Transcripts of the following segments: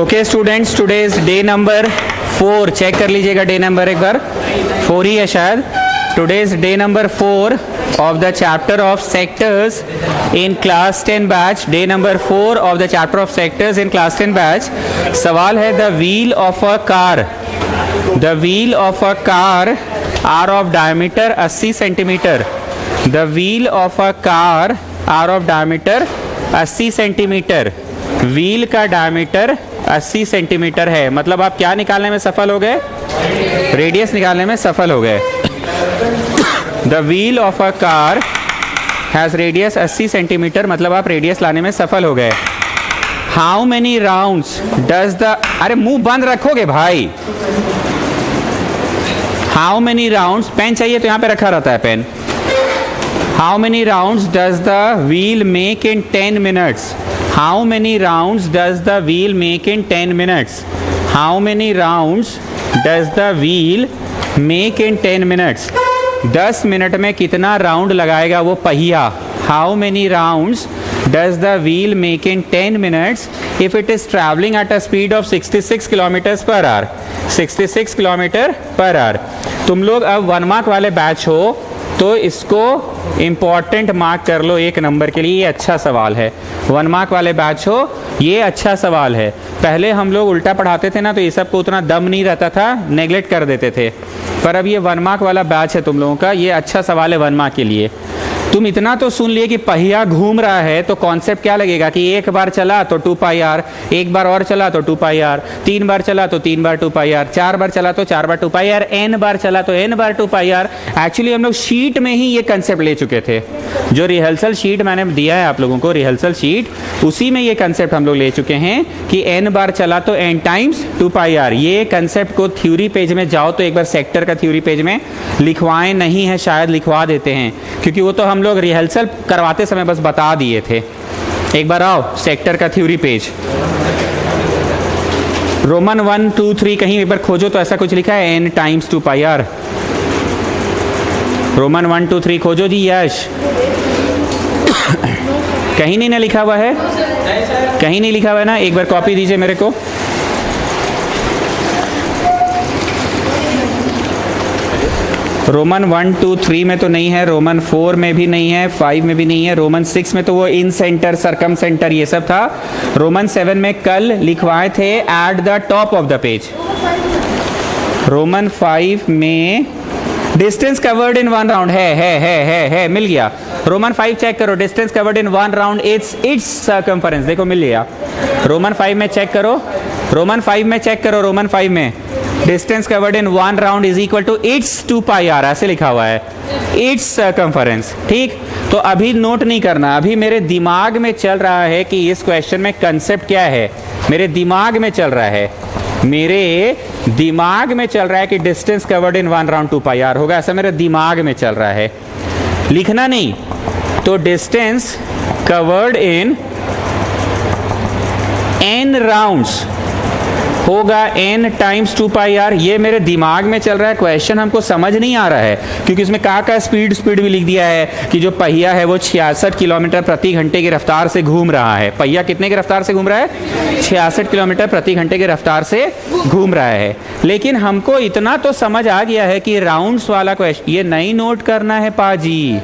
Okay students, today's day number 4 check कर लीजिएगा, day number एक बार 4 ही है शायद। Today's day number 4 of the chapter of sectors in class 10 batch, day number 4 of the chapter of sectors in class 10 batch। सवाल है the wheel of a car are of diameter 80 centimetre. the wheel of a car are of diameter 80 centimetre. Wheel का diameter 80 centimetre है, मतलब आप क्या निकालने में सफल हो गए? रेडियस निकालने में सफल हो गए। The wheel of a car has radius 80 centimetre, मतलब आप रेडियस लाने में सफल हो गए। How many rounds does the, अरे मुंह बंद रखोगे भाई। How many rounds, पेन चाहिए तो यहाँ पे रखा रहता है pen. How many rounds does the wheel make in 10 minutes? How many rounds does the wheel make in 10 minutes? How many rounds does the wheel make in 10 minutes? 10 minute में कितना round लगाएगा वो पहिया? How many rounds does the wheel make in 10 minutes if it is traveling at a speed of 66 kilometers per hour? 66 kilometre per hour. तुम लोग अब 1 mark वाले batch हो तो इसको इम्पॉर्टेंट मार्क कर लो 1 नंबर के लिए, ये अच्छा सवाल है। 1 मार्क वाले बैच हो, ये अच्छा सवाल है। पहले हम लोग उल्टा पढ़ाते थे ना, तो ये सब को उतना दम नहीं रहता था, नेगलेक्ट कर देते थे। पर अब ये 1 मार्क वाला बैच है तुम लोगों का, ये अच्छा सवाल है 1 मार्क के लिए। तुम इतना तो सुन लिए कि पहिया घूम रहा है, तो कॉन्सेप्ट क्या लगेगा कि एक बार चला तो 2 पाई आर, एक बार और चला तो 2 पाई आर, 3 बार चला तो 3 बार 2 पाई आर, 4 बार चला तो 4 बार 2 पाई आर, n बार चला तो n बार 2 पाई आर। एक्चुअली हम लोग शीट में ही ये कंसेप्ट ले चुके थे। जो रिहर्सल शीट मैंने दिया है आप लोगों को, रिहर्सल शीट, उसी में ये कंसेप्ट हम लोग ले चुके हैं कि n बार चला तो n टाइम्स 2 पाई आर। ये कंसेप्ट को थ्योरी पेज में जाओ तो एक बार सेक्टर का थ्योरी पेज में लिखवाएं, नहीं है शायद लिखवा देते हैं, क्योंकि वो तो हम लोग रिहर्सल करवाते समय बस बता दिए थे। एक बार आओ सेक्टर का थ्योरी पेज, रोमन 1 2 3 कहीं एक बार खोजो तो ऐसा कुछ लिखा है n times 2 pi r. Roman 1 2 3 खोजो जी यश। कहीं नहीं ना लिखा हुआ है, कहीं नहीं लिखा हुआ है ना, एक बार कॉपी दीजिए मेरे को। रोमन 1 2 3 में तो नहीं है, रोमन 4 में भी नहीं है, 5 में भी नहीं है, रोमन 6 में तो वो इन सेंटर सरकम सेंटर ये सब था। रोमन 7 में कल लिखवाए थे at the top of the page. Roman 5 में डिस्टेंस कवर्ड इन 1 राउंड है मिल गया। रोमन 5 चेक करो, distance covered in 1 round it's circumference, देखो मिल गया। रोमन 5 में चेक करो, रोमन 5 में चेक करो, रोमन 5 में distance covered in 1 round is equal to its 2 pi r, ऐसे लिखा हुआ है, इट्स सर्कमफरेंस। ठीक, तो अभी नोट नहीं करना, अभी मेरे दिमाग में चल रहा है कि इस क्वेश्चन में कंसेप्ट क्या है। मेरे दिमाग में चल रहा है, मेरे दिमाग में चल रहा है कि distance covered in 1 round 2 pi r होगा, ऐसा मेरे दिमाग में चल रहा है, लिखना नहीं। तो डिस्टेंस कवर्ड इन n राउंड्स होगा n टाइम्स 2 पाई आर। ये मेरे दिमाग में चल रहा है, क्वेश्चन हमको समझ नहीं आ रहा है, क्योंकि इसमें का स्पीड भी लिख दिया है कि जो पहिया है वो 66 किलोमीटर प्रति घंटे की रफ्तार से घूम रहा है। पहिया कितने की रफ्तार से घूम रहा है? 66 किलोमीटर प्रति घंटे की रफ्तार से घूम रहा है। लेकिन हमको इतना तो समझ आ गया है कि राउंड्स वाला क्वेश्चन ये नहीं नोट करना है पाजी,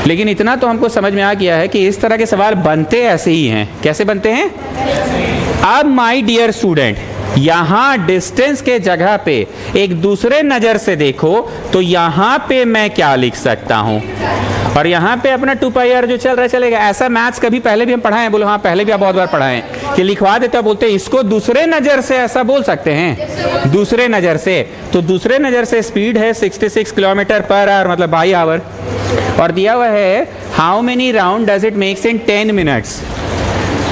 लेकिन इतना तो हमको समझ में आ गया है कि इस तरह के सवाल बनते ऐसे ही हैं। कैसे बनते हैं? अब माय डियर स्टूडेंट, यहां डिस्टेंस के जगह पे एक दूसरे नजर से देखो तो यहां पे मैं क्या लिख सकता हूं, और यहां पे अपना 2 पाई आर जो चल रहा है चलेगा। ऐसा मैथ्स कभी पहले भी हम पढ़ाए हैं? बोलो हाँ, पहले भी आप बहुत बार पढ़ाए हैं कि लिखवा देते, बोलते हैं इसको दूसरे नजर से ऐसा बोल सकते हैं, दूसरे नजर से। तो दूसरे नजर से स्पीड है 66 किलोमीटर पर आवर, मतलब बाई आवर, और दिया हुआ है how many round does it makes in 10 minutes,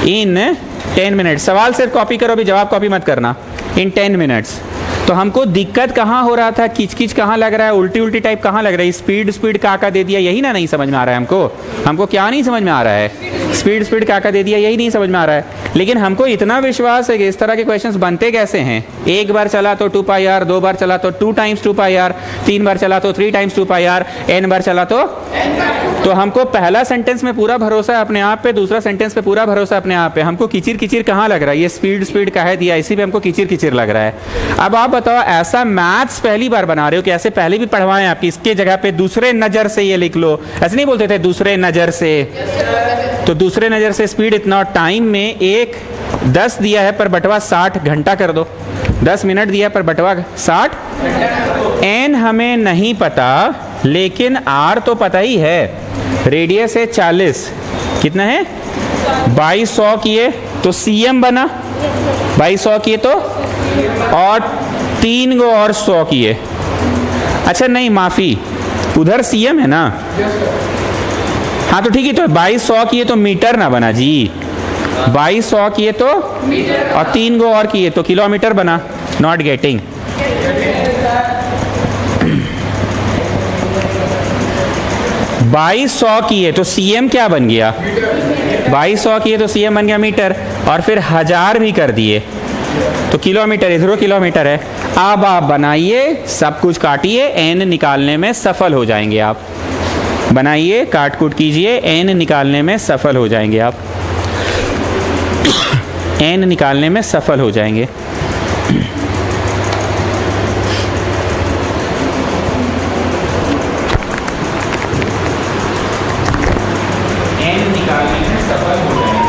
in 10 minute. सवाल सिर्फ कॉपी करो, भी जवाब कॉपी मत करना। इन 10 मिनट्स। तो हमको दिक्कत कहाँ हो रहा था, किचकिच कहाँ लग रहा है, उल्टी उल्टी टाइप कहाँ लग रहा है, स्पीड का दे दिया, यही ना नहीं समझ में आ रहा है हमको। हमको क्या नहीं समझ में आ रहा है? स्पीड का दे दिया, यही नहीं समझ में आ रहा है। लेकिन हमको इतना विश्वास है कि इस तरह के क्वेश्चंस बनते कैसे हैं। एक बार चला तो 2 पाई आर, 2 बार चला तो 2 टाइम्स 2 पाई आर, 3 बार चला तो 3 टाइम्स 2 पाई आर, n बार चला तो हमको पहला सेंटेंस में पूरा भरोसा है अपने आप पे, दूसरा सेंटेंस पे पूरा भरोसा अपने आप पे। हमको किचिर किचिर कहाँ लग रहा है, ये स्पीड का है दिया, इसी पे हमको किचिर किचिर लग रहा है। अब आप बताओ, ऐसा मैथ्स पहली बार बना रहे हो कि ऐसे पहले भी पढ़वाएं आपकी, इसके जगह पे दूसरे नजर से ये लिख लो। ऐसे नहीं बोलते थे दूसरे नजर से, तो दूसरे नजर से स्पीड इतना, टाइम में एक 10 दिया है पर बटवा 60 घंटा कर दो, 10 मिनट दिया पर बटवा 60। एन हमें नहीं पता लेकिन आर तो पता ही है। रेडियस है 40, कितना है 2200 किए तो सीएम बना, 2200 किए तो, और 3 गो और 100 किए। अच्छा नहीं माफी, उधर सीएम है ना, हाँ तो ठीक है, तो 2200 किए तो मीटर ना बना जी, 2200 किए तो और 3 गो और किए तो किलोमीटर बना। Not getting. बाईस 100 किए तो सीएम क्या बन गया, 2200 किए तो सीएम बन गया मीटर, और फिर 1000 भी कर दिए तो किलोमीटर, इधर किलोमीटर है। अब आप बनाइए, सब कुछ काटिए, एन निकालने में सफल हो जाएंगे आप। बनाइए, काट कूट कीजिए, एन निकालने में सफल हो जाएंगे आप, एन निकालने में सफल हो जाएंगे। एन निकालने में सफल हो जाएंगे।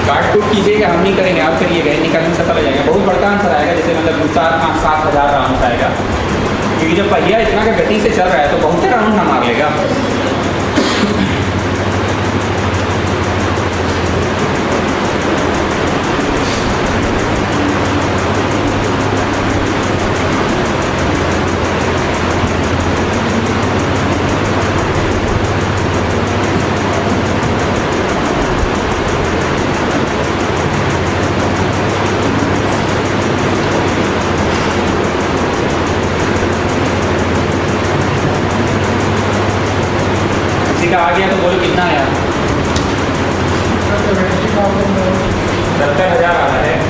काट कूट कीजिएगा, हम नहीं करेंगे, आप करिएगा, एन निकालने में सफल हो जाएगा। बहुत बड़का आंसर आएगा, जैसे मतलब 4, 5, 7 हज़ार राउंड आएगा, क्योंकि जब पहिया इतना का गति से चल रहा है तो बहुत राउंड ना मार लेगा। आ गया तो बोलो कितना आया, 70,000 आ रहा है।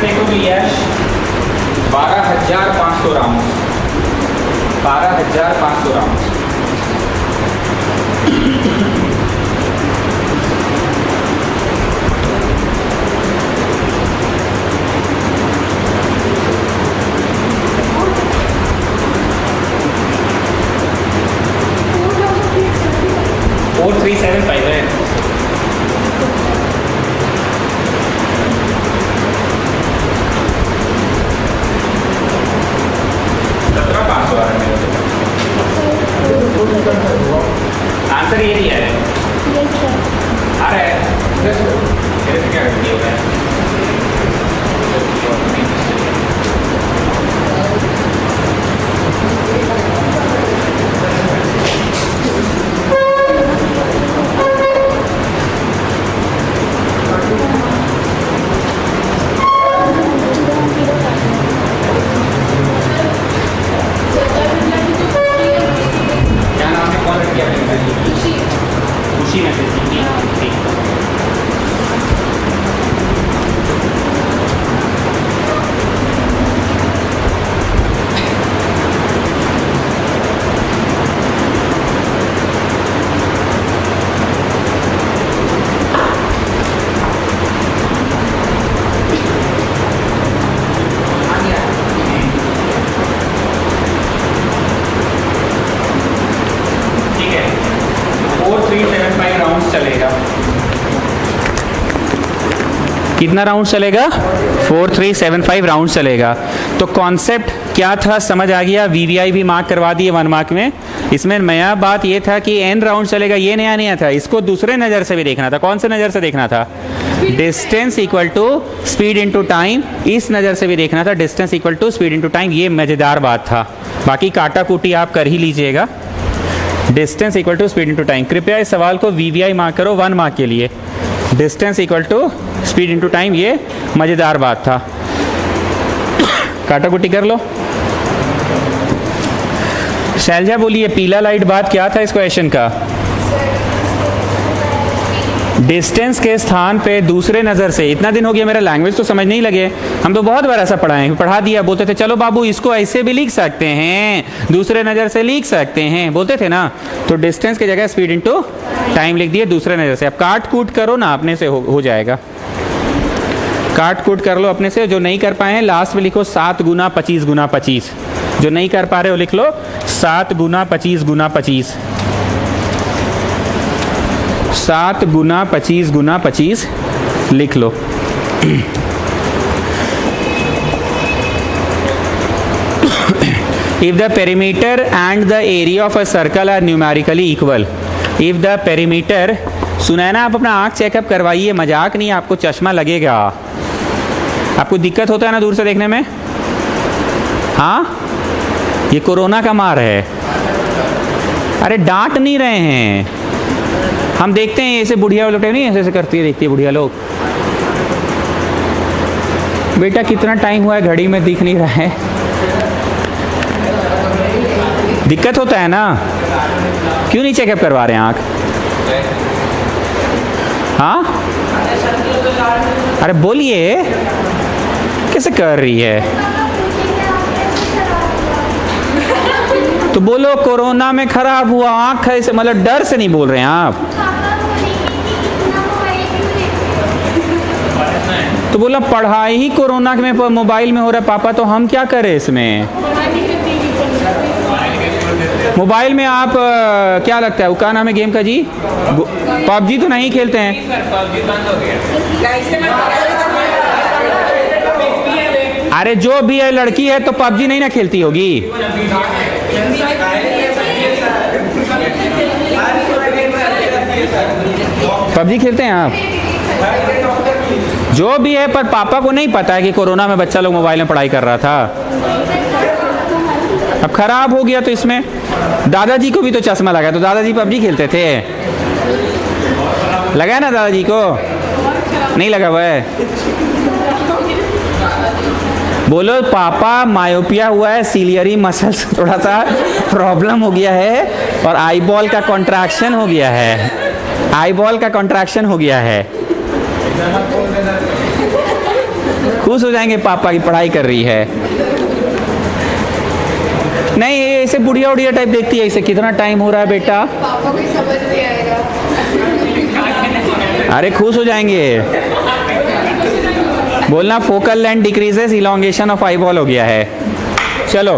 देखो भी यश 12,500 राउंड, 12,500 राउंड। और 375 है। आंसर ये दिया है, आ रहा है, मेरे से क्या करती होगा। खुशी में से ठीक। ठीक है, 4375 राउंड चलेगा। कितना राउंड चलेगा? 4375 राउंड चलेगा। तो कॉन्सेप्ट क्या था समझ आ गया। वीवीआई भी मार्क करवा दिए 1 मार्क में। इसमें नया बात ये था कि n राउंड चलेगा, ये नया नहीं था, इसको दूसरे नज़र से भी देखना था। कौन से नज़र से देखना था? Distance equal to speed into time. इस नज़र से भी देखना था, distance equal to speed into time. ये मज़ेदार बात था, बाकी काटा कूटी आप कर ही लीजिएगा। Distance equal to speed into time. कृपया इस सवाल को वीवीआई मार्क करो 1 मार्क के लिए। Distance equal to speed into time, ये मज़ेदार बात था। काटा कुटी कर लो। शैलजा बोलिए पीला लाइट बात क्या था इस क्वेश्चन का? डिस्टेंस के स्थान पे दूसरे नज़र से। इतना दिन हो गया मेरा लैंग्वेज तो समझ नहीं लगे, हम तो बहुत बार ऐसा पढ़ाए, पढ़ा दिया। बोलते थे चलो बाबू इसको ऐसे भी लिख सकते हैं, दूसरे नज़र से लिख सकते हैं, बोलते थे ना। तो डिस्टेंस की जगह स्पीड इनटू टाइम लिख दिए दूसरे नज़र से। अब काट कूट करो ना, अपने से हो जाएगा। काट कूट कर लो अपने से। जो नहीं कर पाए हैं लास्ट में लिखो 7 गुना 25 गुना 25। जो नहीं कर पा रहे हो लिख लो 7 गुना 25 गुना 25। 7 गुना 25 गुना 25 लिख लो। If the perimeter and the area of a circle are numerically equal. If the perimeter, सुना है ना, आप अपना आँख चेकअप करवाइए, मजाक नहीं, आपको चश्मा लगेगा। आपको दिक्कत होता है ना दूर से देखने में? हाँ, ये कोरोना का मार है। अरे डांट नहीं रहे हैं, हम देखते हैं ऐसे बुढ़िया लोग नहीं ऐसे ऐसे करती है, देखती है बुढ़िया लोग। बेटा कितना टाइम हुआ है, घड़ी में दिख नहीं रहा है। दिक्कत होता है ना, क्यों नहीं चेकअप करवा रहे हैं आँख? हाँ, अरे बोलिए कैसे कर रही है? तो बोलो कोरोना में खराब हुआ आँख ऐसे, मतलब डर से नहीं बोल रहे हैं आप? तो बोला पढ़ाई ही कोरोना में मोबाइल में हो रहा है पापा, तो हम क्या करें इसमें? मोबाइल में आप क्या लगता है, क्या नाम है गेम का जी? पबजी तो नहीं खेलते हैं? अरे जो भी है लड़की है तो पबजी नहीं ना खेलती होगी? पबजी खेलते हैं आप? जो भी है, पर पापा को नहीं पता है कि कोरोना में बच्चा लोग मोबाइल में पढ़ाई कर रहा था। अब खराब हो गया तो इसमें दादाजी को भी तो चश्मा लगा, तो दादाजी पबजी खेलते थे। लगा है ना दादाजी को? नहीं लगा हुआ है? बोलो पापा मायोपिया हुआ है, सीलियरी मसल्स थोड़ा सा प्रॉब्लम हो गया है और आई बॉल का कॉन्ट्रैक्शन हो गया है। आई बॉल का कॉन्ट्रैक्शन हो गया है। खुश हो जाएंगे पापा की पढ़ाई कर रही है। नहीं ऐसे बुढ़िया उड़िया टाइप देखती है, इसे कितना टाइम हो रहा है बेटा? पापा को समझ नहीं आएगा। अरे खुश हो जाएंगे। बोलना focal length decreases, elongation of eyeball हो गया है। चलो,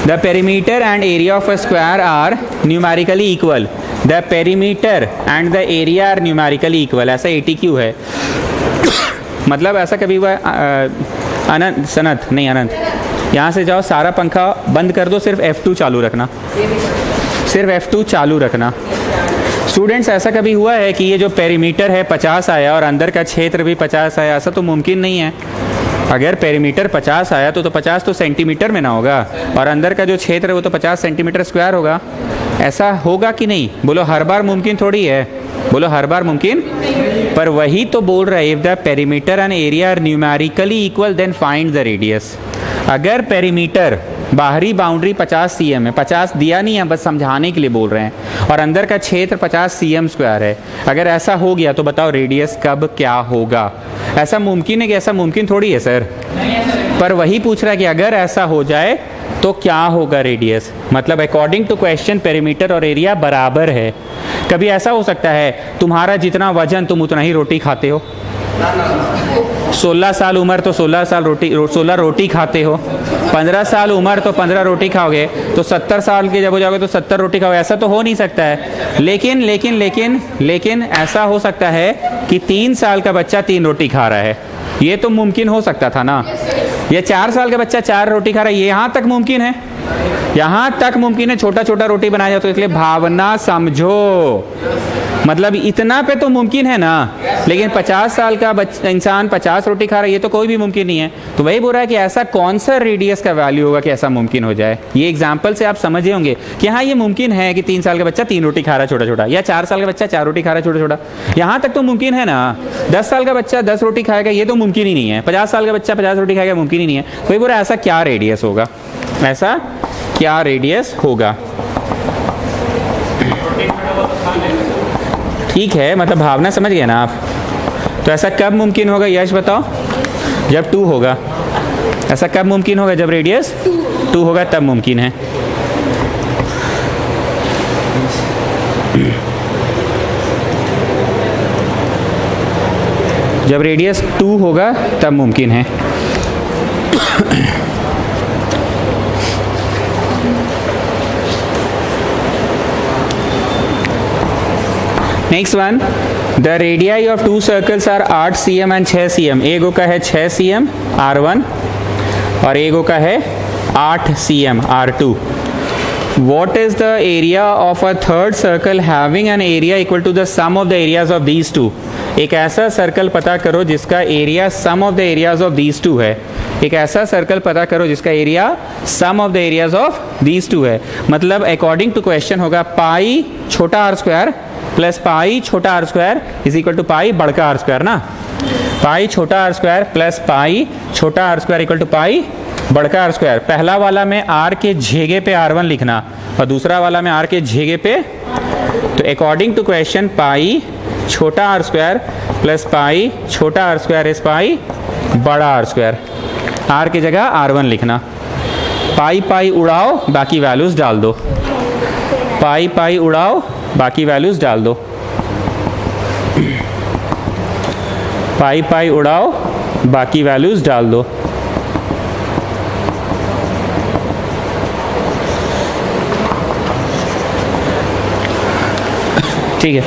the perimeter and area of a square are numerically equal. The perimeter and the area are numerically equal, ऐसा ATQ है। मतलब ऐसा कभी हुआ? अनंत सनत नहीं, अनंत यहाँ से जाओ, सारा पंखा बंद कर दो, सिर्फ F2 चालू रखना, सिर्फ F2 चालू रखना। स्टूडेंट्स ऐसा कभी हुआ है कि ये जो पेरीमीटर है 50 आया और अंदर का क्षेत्र भी 50 आया? ऐसा तो मुमकिन नहीं है। अगर पेरीमीटर 50 आया तो 50 तो सेंटीमीटर में ना होगा, और अंदर का जो क्षेत्र है वो तो 50 सेंटीमीटर स्क्वायर होगा। ऐसा होगा कि नहीं? बोलो हर बार मुमकिन थोड़ी है, बोलो हर बार मुमकिन। पर वही तो बोल रहा है, if the perimeter and area are numerically equal then find the radius. अगर पेरीमीटर बाहरी बाउंड्री 50 cm है, 50 दिया नहीं है, बस समझाने के लिए बोल रहे हैं, और अंदर का क्षेत्र 50 cm स्क्वायर है, अगर ऐसा हो गया तो बताओ रेडियस कब क्या होगा? ऐसा मुमकिन है कि? ऐसा मुमकिन थोड़ी है सर। पर वही पूछ रहा है कि अगर ऐसा हो जाए तो क्या होगा रेडियस। मतलब अकॉर्डिंग टू क्वेश्चन पेरीमीटर और एरिया बराबर है। कभी ऐसा हो सकता है तुम्हारा जितना वजन तुम उतना ही रोटी खाते हो? 16 साल उम्र तो 16 रोटी खाते हो, 15 साल उम्र तो 15 रोटी खाओगे, तो 70 साल के जब हो जाओगे तो 70 रोटी खाओगे। ऐसा तो हो नहीं सकता है। लेकिन लेकिन लेकिन लेकिन ऐसा हो सकता है कि 3 साल का बच्चा 3 रोटी खा रहा है, ये तो मुमकिन हो सकता था ना। ये 4 साल का बच्चा 4 रोटी खा रहा है, ये यहाँ तक मुमकिन है, यहाँ तक मुमकिन है। छोटा छोटा रोटी बनाया जाता है, इसलिए भावना समझो, मतलब इतना पे तो मुमकिन है ना। लेकिन 50 साल का इंसान 50 रोटी खा रहा है, ये तो कोई भी मुमकिन नहीं है। तो वही बोल रहा है कि ऐसा कौन सा रेडियस का वैल्यू होगा कि ऐसा मुमकिन हो जाए। ये एग्जाम्पल से आप समझे होंगे कि हाँ ये मुमकिन है कि 3 साल का बच्चा 3 रोटी खा रहा है छोटा छोटा, या 4 साल का बच्चा 4 रोटी खा रहा है छोटा छोटा, यहाँ तक तो मुमकिन है ना। 10 साल का बच्चा 10 रोटी खाएगा, ये तो मुमकिन ही नहीं है। 50 साल का बच्चा 50 रोटी खाएगा, मुमकिन ही नहीं है। वही बोल रहा है ऐसा क्या रेडियस होगा, ऐसा क्या रेडियस होगा। ठीक है, मतलब भावना समझ गए ना आप। तो ऐसा कब मुमकिन होगा, यश बताओ। जब 2 होगा। ऐसा कब मुमकिन होगा, जब रेडियस 2 होगा तब मुमकिन है। जब रेडियस 2 होगा तब मुमकिन है। Next one, the radii of 2 circles are 8 cm and 6 cm। एगो का है 6 cm R1 और एगो का है 8 cm R2। What is the area of a third circle having an area equal to the sum of the areas of these two? एक ऐसा circle पता करो जिसका area sum of the areas of these two है। एक ऐसा circle पता करो जिसका area sum of the areas of these two है। मतलब अकॉर्डिंग टू क्वेश्चन होगा पाई छोटा r स्क्वायर प्लस पाई छोटा r square is equal to pi बड़का r स्क्वायर ना। पाई छोटा r स्क्वायर प्लस पाई छोटा r square equal to pi बड़का r स्क्वायर। पहला वाला में r के जगह पे r1 लिखना और दूसरा वाला में r के जगह पे, तो अकॉर्डिंग टू क्वेश्चन पाई छोटा r स्क्वायर प्लस पाई छोटा r स्क्वायर इज पाई बड़ा r स्क्वायर। r की जगह r1 लिखना। पाई पाई उड़ाओ, बाकी वैल्यूज डाल दो। पाई पाई उड़ाओ, बाकी वैल्यूज डाल दो। पाई पाई उड़ाओ, बाकी वैल्यूज डाल दो। ठीक है।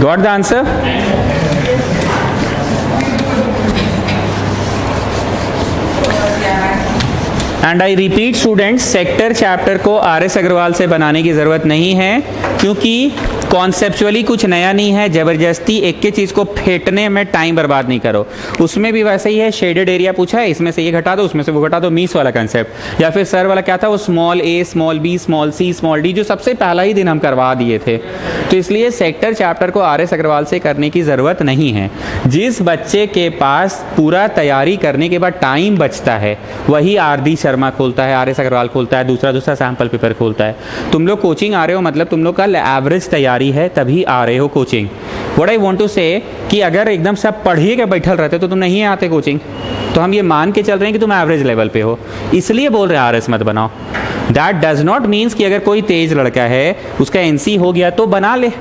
Got the answer? And I repeat students, sector chapter को RS अग्रवाल से बनाने की ज़रूरत नहीं है, क्योंकि कॉन्सेप्चुअली कुछ नया नहीं है। ज़बरदस्ती एक के चीज़ को फेंटने में टाइम बर्बाद नहीं करो। उसमें भी वैसे ही है, शेडेड एरिया पूछा है, इसमें से ये घटा दो, उसमें से वो घटा दो, मीस वाला कंसेप्ट। या फिर सर वाला क्या था, वो small a small b small c small d, जो सबसे पहला ही दिन हम करवा दिए थे। तो इसलिए सेक्टर चैप्टर को RS अग्रवाल से करने की ज़रूरत नहीं है। जिस बच्चे के पास पूरा तैयारी करने के बाद टाइम बचता है वही RD शर्मा खोलता है, RS अग्रवाल खोलता है, दूसरा सैम्पल पेपर खोलता है। तुम लोग कोचिंग आ रहे हो, मतलब तुम लोग का एवरेज तैयारी है, तभी आ रहे हो coaching. What I want to say कि अगर एकदम सब पढ़िए के बैठल रहते तो तुम नहीं आते कोचिंग। तो हम ये मान के चल रहे हैं कि तुम एवरेज लेवल पे हो, इसलिए बोल रहे हैं RS मत बनाओ। दैट डज नॉट मीन्स कि अगर कोई तेज लड़का है, उसका NC हो गया तो बना ले,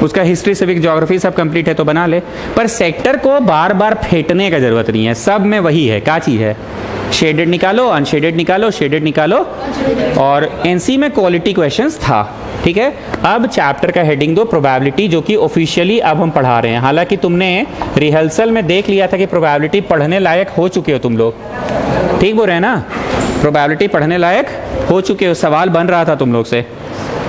उसका हिस्ट्री सिविक ज्योग्राफी सब कंप्लीट है तो बना ले। पर सेक्टर को बार बार फेंटने का जरूरत नहीं है, सब में वही है। क्या चीज़ है? शेडेड निकालो, अनशेडेड निकालो, शेडेड निकालो, और एनसी में क्वालिटी क्वेश्चंस था। ठीक है, अब चैप्टर का हेडिंग दो प्रोबेबिलिटी, जो कि ऑफिशियली अब हम पढ़ा रहे हैं। हालांकि तुमने रिहर्सल में देख लिया था कि प्रोबेबिलिटी पढ़ने लायक हो चुके हो तुम लोग, ठीक बोल रहे हैं ना, प्रोबेबिलिटी पढ़ने लायक हो चुके हो, सवाल बन रहा था तुम लोग से।